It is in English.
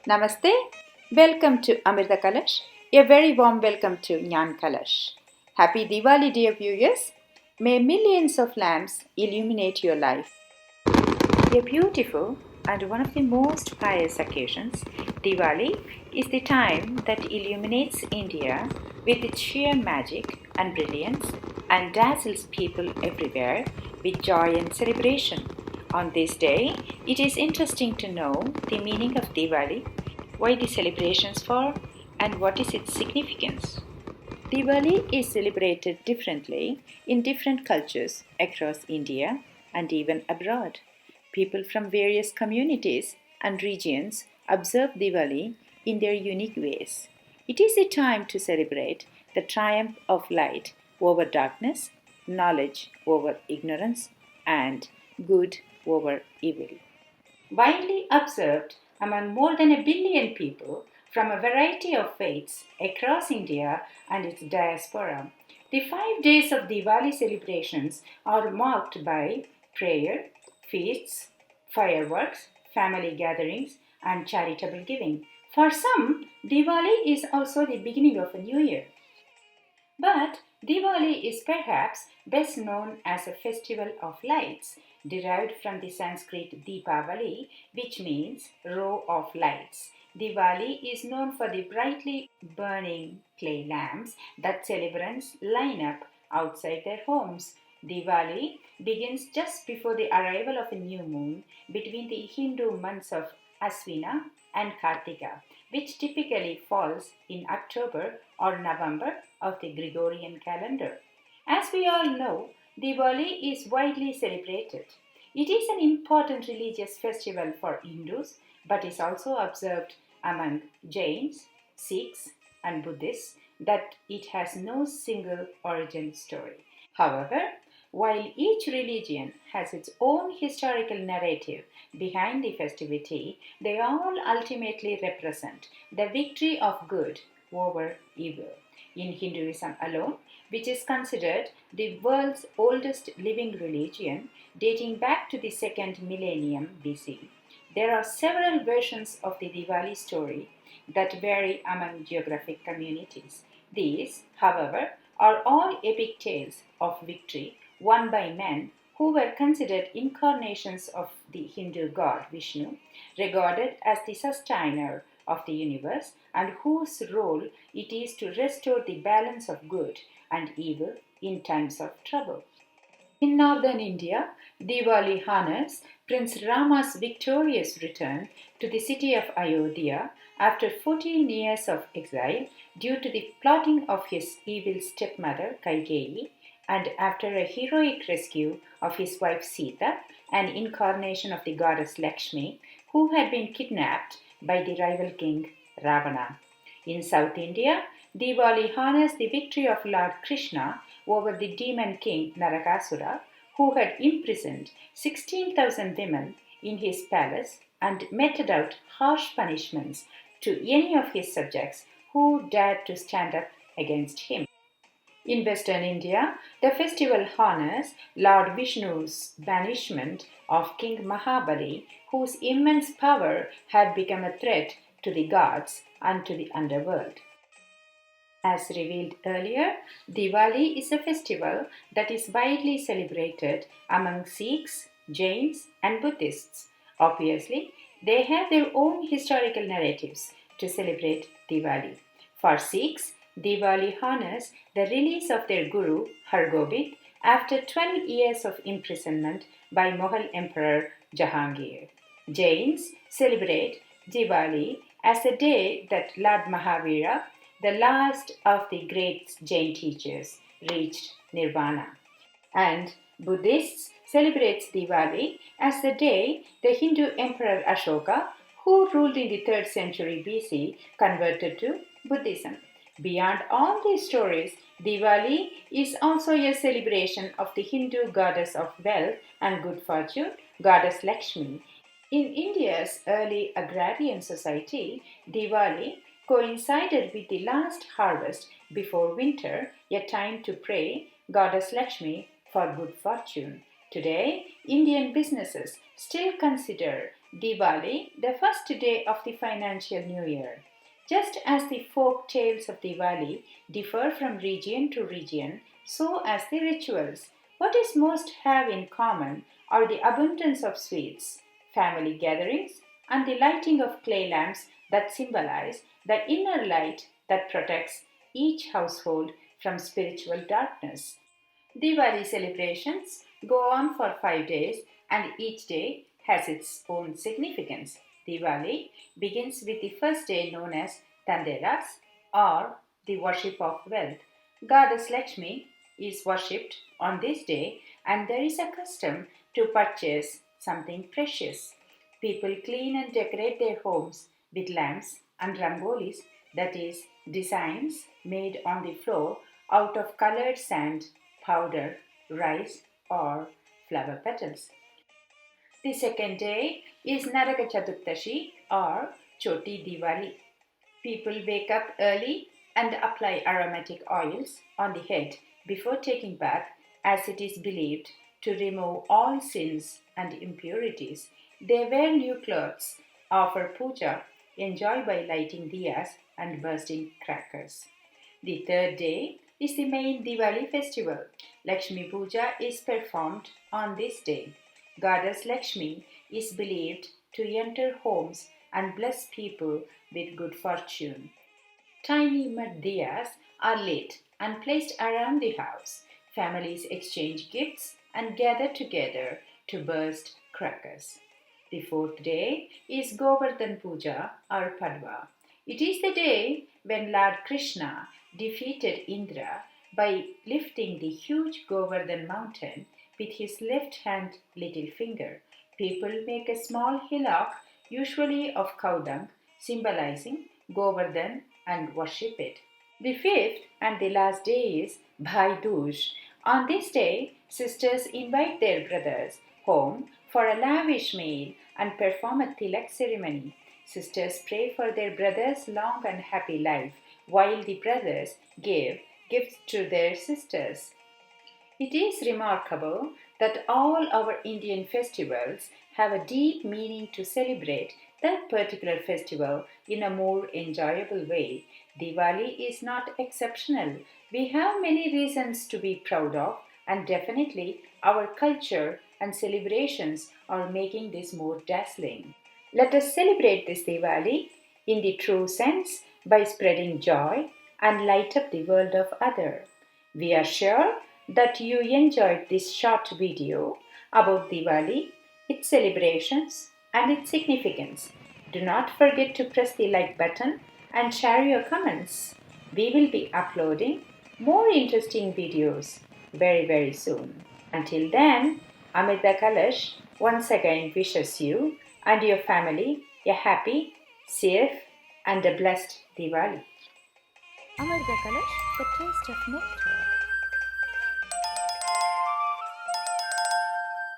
Namaste. Welcome to Amrita Kalash. A very warm welcome to Nyan Kalash. Happy Diwali, dear viewers. May millions of lamps illuminate your life. A beautiful and one of the most pious occasions, Diwali is the time that illuminates India with its sheer magic and brilliance and dazzles people everywhere with joy and celebration. On this day, it is interesting to know the meaning of Diwali, why the celebrations for, and what is its significance. Diwali is celebrated differently in different cultures across India and even abroad. People from various communities and regions observe Diwali in their unique ways. It is a time to celebrate the triumph of light over darkness, knowledge over ignorance, and good over evil. Widely observed among more than 1 billion people from a variety of faiths across India and its diaspora, the 5 days of Diwali celebrations are marked by prayer, feasts, fireworks, family gatherings, and charitable giving. For some, Diwali is also the beginning of a new year. But Diwali is perhaps best known as a festival of lights, derived from the Sanskrit Deepavali, which means row of lights. Diwali is known for the brightly burning clay lamps that celebrants line up outside their homes. Diwali begins just before the arrival of a new moon between the Hindu months of Aswina and Kartika, which typically falls in October or November of the Gregorian calendar. As we all know, Diwali is widely celebrated. It is an important religious festival for Hindus but is also observed among Jains, Sikhs, and Buddhists that it has no single origin story. However, while each religion has its own historical narrative behind the festivity, they all ultimately represent the victory of good over evil. In Hinduism alone, which is considered the world's oldest living religion, dating back to the second millennium BC, there are several versions of the Diwali story that vary among geographic communities. These, however, are all epic tales of victory won by men who were considered incarnations of the Hindu god Vishnu, regarded as the sustainer of the universe, and whose role it is to restore the balance of good and evil in times of trouble. In northern India, Diwali honors Prince Rama's victorious return to the city of Ayodhya after 14 years of exile due to the plotting of his evil stepmother Kaikeyi, and after a heroic rescue of his wife Sita, an incarnation of the goddess Lakshmi, who had been kidnapped by the rival king Ravana. In South India, Diwali honors the victory of Lord Krishna over the demon king Narakasura, who had imprisoned 16,000 women in his palace and meted out harsh punishments to any of his subjects who dared to stand up against him. In Western India, the festival honors Lord Vishnu's banishment of King Mahabali, whose immense power had become a threat to the gods and to the underworld. As revealed earlier, Diwali is a festival that is widely celebrated among Sikhs, Jains, and Buddhists. Obviously, they have their own historical narratives to celebrate Diwali. For Sikhs, Diwali honors the release of their guru Hargobind after 12 years of imprisonment by Mughal Emperor Jahangir. Jains celebrate Diwali as the day that Lord Mahavira, the last of the great Jain teachers, reached Nirvana. And Buddhists celebrate Diwali as the day the Hindu Emperor Ashoka, who ruled in the 3rd century BC, converted to Buddhism. Beyond all these stories, Diwali is also a celebration of the Hindu goddess of wealth and good fortune, goddess Lakshmi. In India's early agrarian society, Diwali coincided with the last harvest before winter, a time to pray goddess Lakshmi for good fortune. Today, Indian businesses still consider Diwali, the first day of the financial new year. Just as the folk tales of Diwali differ from region to region, so as the rituals. What is most have in common are the abundance of sweets, family gatherings, and the lighting of clay lamps that symbolize the inner light that protects each household from spiritual darkness. Diwali celebrations go on for 5 days and each day has its own significance. Diwali begins with the first day known as Tanderas or the worship of wealth. Goddess Lakshmi is worshipped on this day and there is a custom to purchase something precious. People clean and decorate their homes with lamps and rangolis, that is, designs made on the floor out of colored sand, powder, rice, or flower petals. The second day is Naraka Chaturdashi or Choti Diwali. People wake up early and apply aromatic oils on the head before taking bath, as it is believed to remove all sins and impurities. They wear new clothes, offer puja, enjoy by lighting diyas and bursting crackers. The third day is the main Diwali festival. Lakshmi Puja is performed on this day. Goddess Lakshmi is believed to enter homes and bless people with good fortune. Tiny mud diyas are lit and placed around the house. Families exchange gifts and gather together to burst crackers. The fourth day is Govardhan Puja or Padwa. It is the day when Lord Krishna defeated Indra by lifting the huge Govardhan mountain with his left hand little finger. People make a small hillock, usually of cow dung, symbolizing Govardhan, and worship it. The fifth and the last day is Bhai Dooj. On this day, sisters invite their brothers home for a lavish meal and perform a tilak ceremony. Sisters pray for their brothers' long and happy life, while the brothers give gifts to their sisters. It is remarkable that all our Indian festivals have a deep meaning to celebrate that particular festival in a more enjoyable way. Diwali is not exceptional. We have many reasons to be proud of, and definitely our culture and celebrations are making this more dazzling. Let us celebrate this Diwali in the true sense by spreading joy and light up the world of other. We are sure that you enjoyed this short video about Diwali, its celebrations, and its significance. Do not forget to press the like button and share your comments. We will be uploading more interesting videos very soon. Until then, Amrita Kalash once again wishes you and your family a happy, safe, and a blessed Diwali. Amrita Kalash, the taste of nectar.